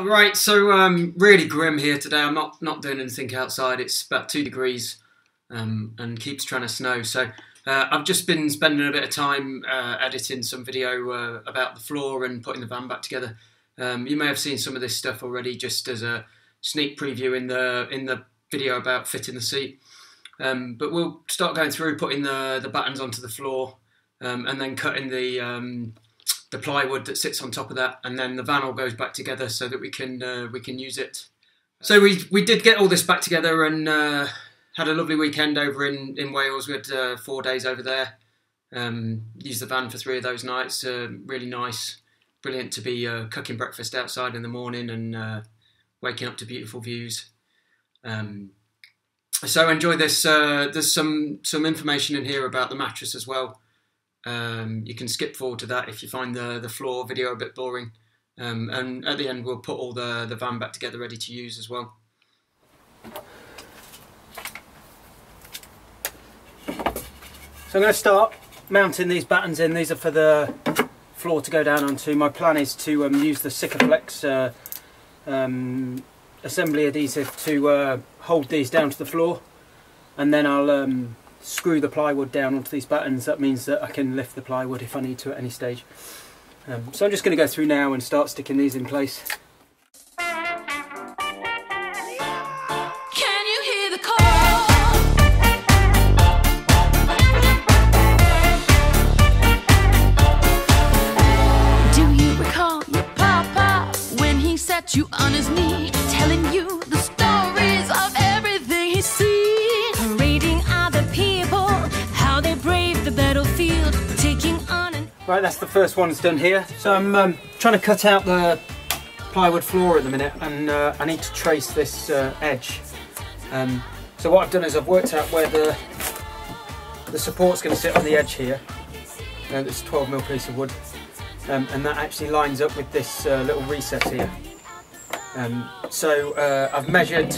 Right, so really grim here today. I'm not doing anything outside. It's about 2 degrees and keeps trying to snow. So I've just been spending a bit of time editing some video about the floor and putting the van back together. You may have seen some of this stuff already, just as a sneak preview in the video about fitting the seat. But we'll start going through putting the battens onto the floor and then cutting the plywood that sits on top of that, and then the van all goes back together so that we can use it. So we did get all this back together and had a lovely weekend over in Wales. We had 4 days over there. Used the van for 3 of those nights. Really nice, brilliant to be cooking breakfast outside in the morning and waking up to beautiful views. So enjoy this. There's some information in here about the mattress as well. You can skip forward to that if you find the floor video a bit boring. And at the end we'll put all the van back together ready to use as well. So I'm going to start mounting these battens in. These are for the floor to go down onto. My plan is to use the Circus assembly adhesive to hold these down to the floor, and then I'll screw the plywood down onto these battens. That means that I can lift the plywood if I need to at any stage. So I'm just going to go through now and start sticking these in place. You on his knee, telling you the stories of everything he's seen, parading other people, how they brave the battlefield, taking on and... Right, that's the first one done here. So I'm trying to cut out the plywood floor at the minute, and I need to trace this edge. So what I've done is I've worked out where the support's going to sit on the edge here. This 12mm piece of wood, and that actually lines up with this little recess here. So I've measured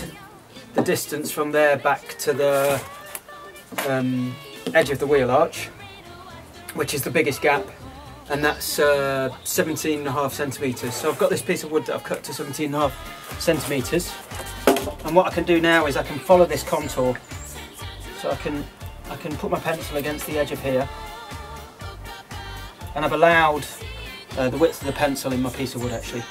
the distance from there back to the edge of the wheel arch, which is the biggest gap, and that's 17.5 centimetres. So I've got this piece of wood that I've cut to 17.5 centimetres, and what I can do now is I can follow this contour. So I can put my pencil against the edge of here, and I've allowed the width of the pencil in my piece of wood actually.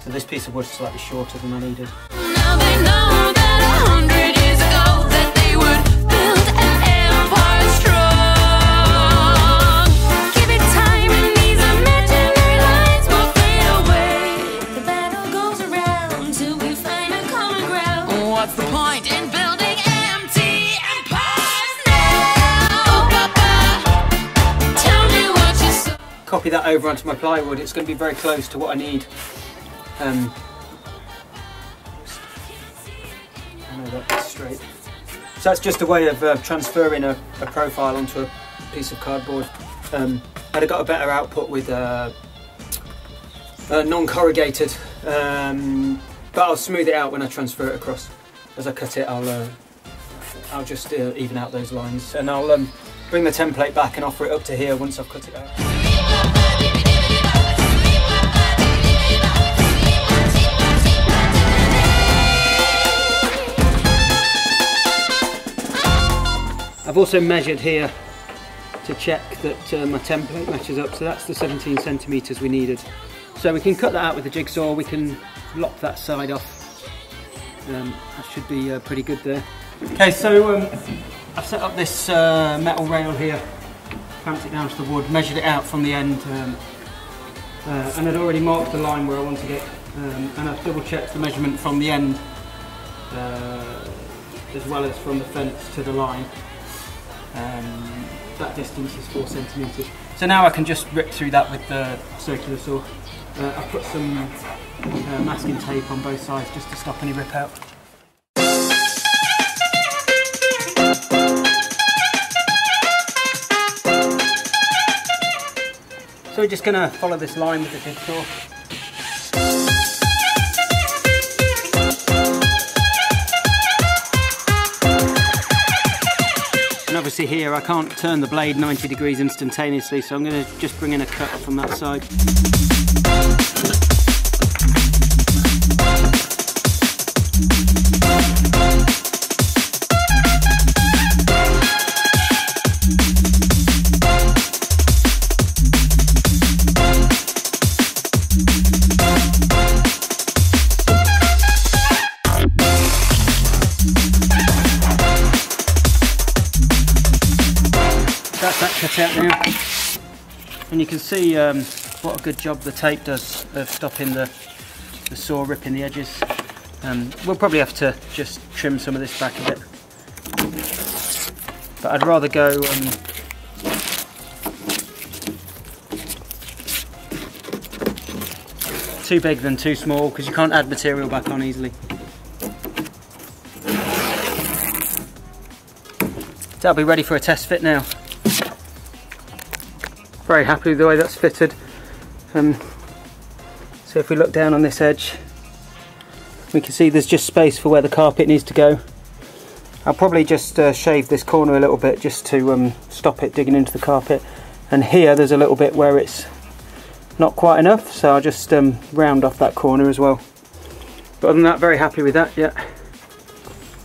So this piece of wood is slightly shorter than I needed. Now they know that 100 years ago that they would build an empire strong. Give it time and these imaginary lines will fade away. The battle goes around till we find a common ground. What's the point in building empty empires now? Oh, Papa, tell me what you saw. Copy that over onto my plywood. It's going to be very close to what I need. I know that's straight. So that's just a way of transferring a profile onto a piece of cardboard. I'd have got a better output with non-corrugated, but I'll smooth it out when I transfer it across. As I cut it, I'll just even out those lines, and I'll bring the template back and offer it up to here once I've cut it out. I've also measured here to check that my template matches up, so that's the 17 centimetres we needed. So we can cut that out with the jigsaw, we can lock that side off. That should be pretty good there. Okay, so I've set up this metal rail here, clamped it down to the wood, measured it out from the end, and I'd already marked the line where I wanted it, and I've double checked the measurement from the end as well as from the fence to the line. That distance is 4 centimetres. So now I can just rip through that with the circular saw. I've put some masking tape on both sides just to stop any rip out. So we're just going to follow this line with the jigsaw. And obviously here I can't turn the blade 90 degrees instantaneously, so I'm going to just bring in a cut from that side. worked out now, and you can see what a good job the tape does of stopping the saw ripping the edges. We'll probably have to just trim some of this back a bit, but I'd rather go too big than too small, because you can't add material back on easily. That'll be ready for a test fit now. Very happy with the way that's fitted. So if we look down on this edge, we can see there's just space for where the carpet needs to go. I'll probably just shave this corner a little bit just to stop it digging into the carpet. And here there's a little bit where it's not quite enough, so I'll just round off that corner as well. But other than that, very happy with that, yeah.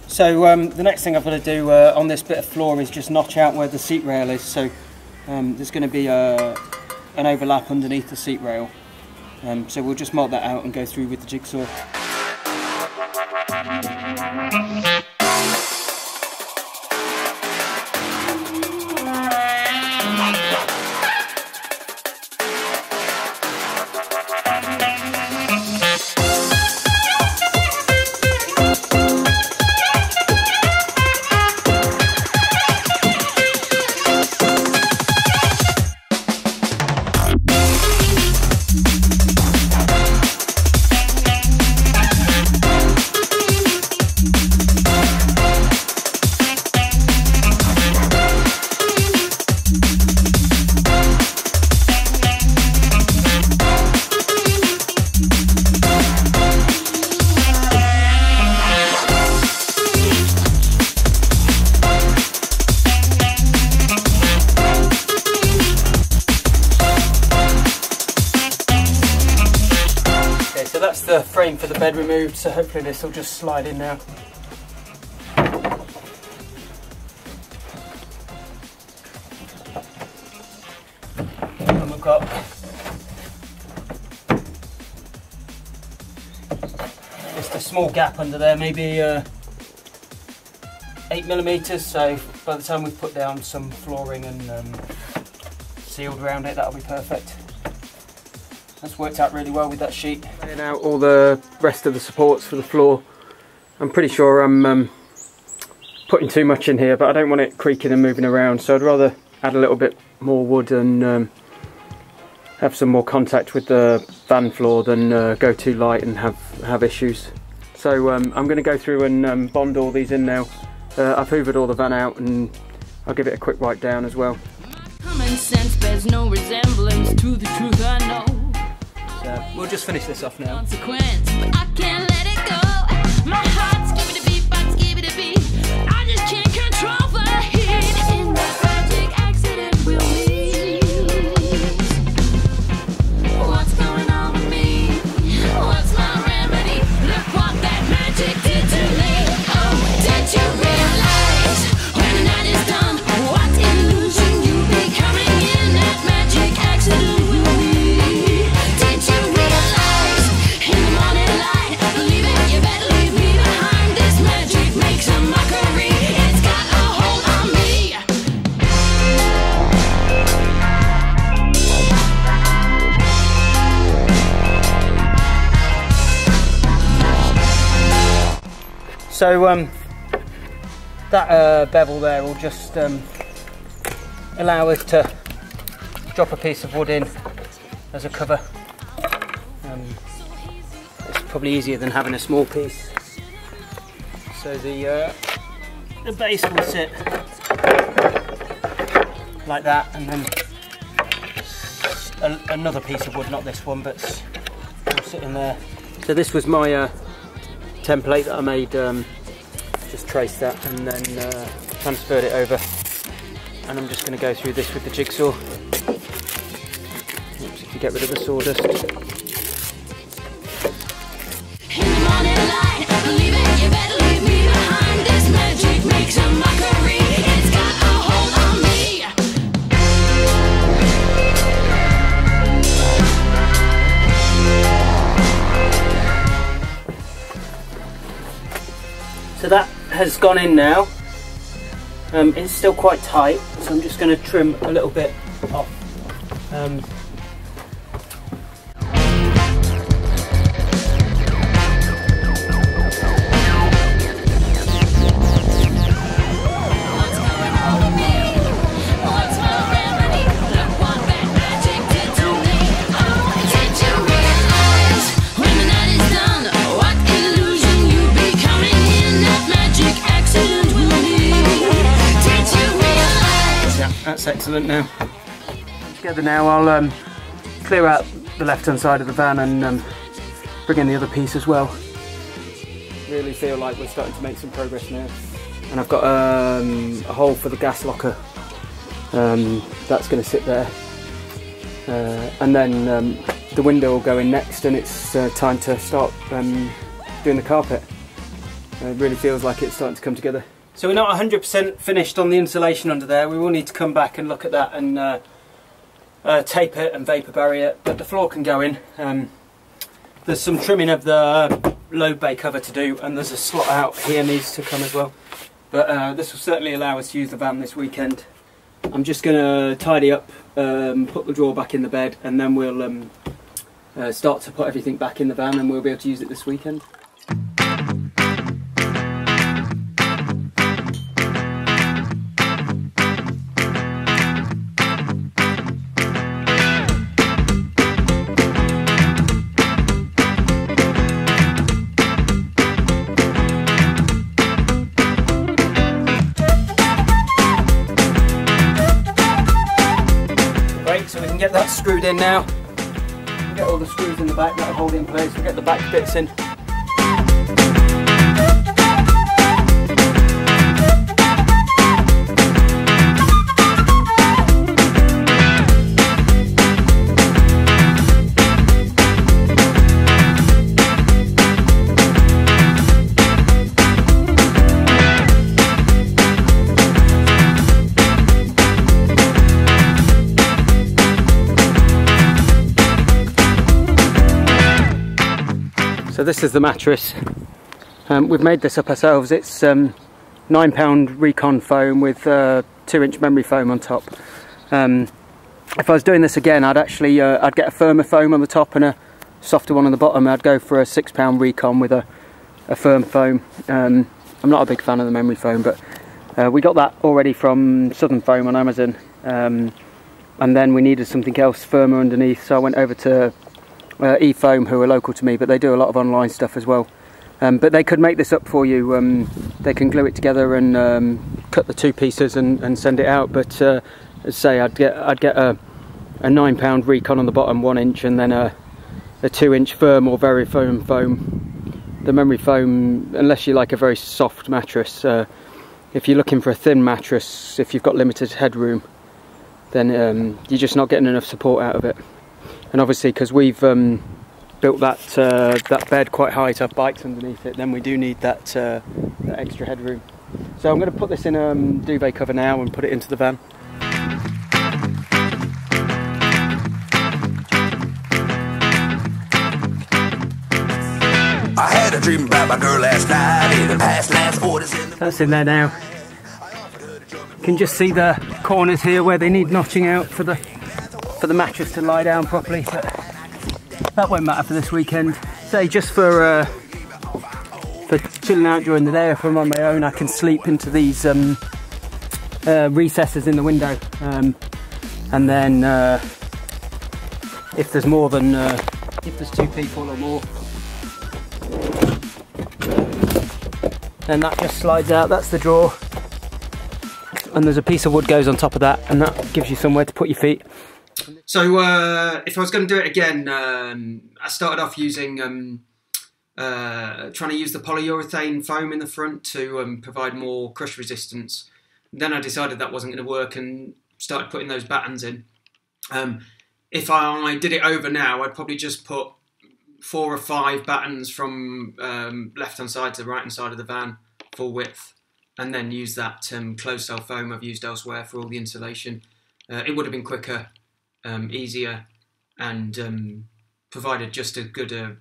So the next thing I've got to do on this bit of floor is just notch out where the seat rail is. So there's going to be an overlap underneath the seat rail. So we'll just mark that out and go through with the jigsaw. That's the frame for the bed removed, so hopefully this will just slide in now. And we've got just a small gap under there, maybe 8mm, so by the time we've put down some flooring and sealed around it, that'll be perfect. That's worked out really well with that sheet. Laying out all the rest of the supports for the floor. I'm pretty sure I'm putting too much in here, but I don't want it creaking and moving around, so I'd rather add a little bit more wood and have some more contact with the van floor than go too light and have issues. So I'm going to go through and bond all these in now. I've hoovered all the van out and I'll give it a quick wipe down as well. Common sense bears no resemblance to the truth I know. So we'll just finish this off now. Consequence, but I can't let it go. My heart's giving a beat, body's giving a beat. I just can't control the heat. In that tragic accident we'll meet. What's going on with me? What's my remedy? Look what that magic did to me. Oh, did you realize when the night is done, what illusion you becoming in that magic accident will be? So that bevel there will just allow us to drop a piece of wood in as a cover. It's probably easier than having a small piece. So the base will sit like that, and then another piece of wood, not this one, but will sit in there. So this was my template that I made, just traced that and then transferred it over, and I'm just going to go through this with the jigsaw. Oops, if you get rid of the sawdust. In the morning light, believe it, you better leave me behind. This magic makes a mockery. It's got a hold on me. So that has gone in now. It's still quite tight, So I'm just going to trim a little bit off. That's excellent now. Together now, I'll clear out the left-hand side of the van and bring in the other piece as well. Really feel like we're starting to make some progress now. And I've got a hole for the gas locker. That's going to sit there. And then the window will go in next, and it's time to start doing the carpet. It really feels like it's starting to come together. So we're not 100% finished on the insulation under there. We will need to come back and look at that and tape it and vapour barrier it, but the floor can go in. There's some trimming of the load bay cover to do, and there's a slot out here needs to come as well. But this will certainly allow us to use the van this weekend. I'm just going to tidy up, put the drawer back in the bed, and then we'll start to put everything back in the van, and we'll be able to use it this weekend. So we can get that screwed in now. We'll get all the screws in the back that will hold it in place. We'll get the back bits in. So this is the mattress. We've made this up ourselves. It's £9 Recon foam with 2-inch memory foam on top. If I was doing this again, I'd actually I'd get a firmer foam on the top and a softer one on the bottom. I'd go for a £6 Recon with a firm foam. I'm not a big fan of the memory foam, but we got that already from Southern Foam on Amazon, and then we needed something else firmer underneath, so I went over to E-Foam, who are local to me, but they do a lot of online stuff as well. But they could make this up for you. They can glue it together and cut the two pieces and send it out. But as I say, I'd get a £9 Recon on the bottom, 1 inch, and then a 2-inch firm or very firm foam. The memory foam, unless you like a very soft mattress, if you're looking for a thin mattress, if you've got limited headroom, then you're just not getting enough support out of it. And obviously, because we've built that bed quite high to have bikes underneath it, then we do need that extra headroom. So I'm going to put this in a duvet cover now and put it into the van. I had a dream about my girl last night. In the past last orders in the... That's in there now. You can just see the corners here where they need notching out for the mattress to lie down properly, but that won't matter for this weekend. Say just for chilling out during the day, if I'm on my own, I can sleep into these recesses in the window, and then if there's more than if there's 2 people or more, then that just slides out. That's the drawer, and there's a piece of wood goes on top of that, and that gives you somewhere to put your feet. So if I was going to do it again, I started off using trying to use the polyurethane foam in the front to provide more crush resistance. Then I decided that wasn't going to work and started putting those battens in. If I did it over now, I'd probably just put 4 or 5 battens from left-hand side to the right-hand side of the van, full width, and then use that closed-cell foam I've used elsewhere for all the insulation. It would have been quicker, easier, and provided just as good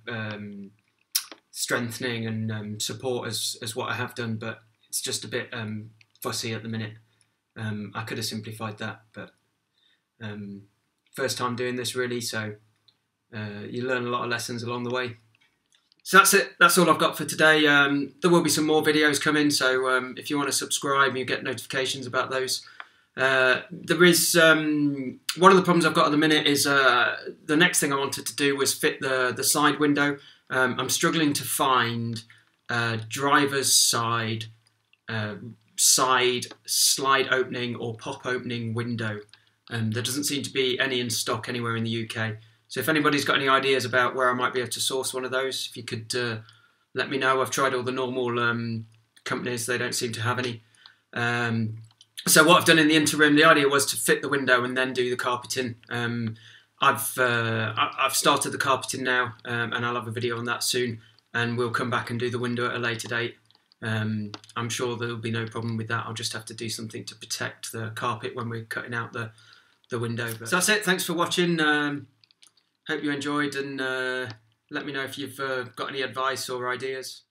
strengthening and support as what I have done, but it's just a bit fussy at the minute. I could have simplified that, but first time doing this really, so you learn a lot of lessons along the way. So that's it. That's all I've got for today. There will be some more videos coming, so if you want to subscribe, you get notifications about those. There is one of the problems I've got at the minute is the next thing I wanted to do was fit the side window. I'm struggling to find driver's side slide opening or pop opening window. There doesn't seem to be any in stock anywhere in the UK. So if anybody's got any ideas about where I might be able to source one of those, if you could let me know. I've tried all the normal companies, they don't seem to have any. So what I've done in the interim, the idea was to fit the window and then do the carpeting. I've started the carpeting now, and I'll have a video on that soon, and we'll come back and do the window at a later date. I'm sure there'll be no problem with that. I'll just have to do something to protect the carpet when we're cutting out the window. So that's it. Thanks for watching. Hope you enjoyed, and let me know if you've got any advice or ideas.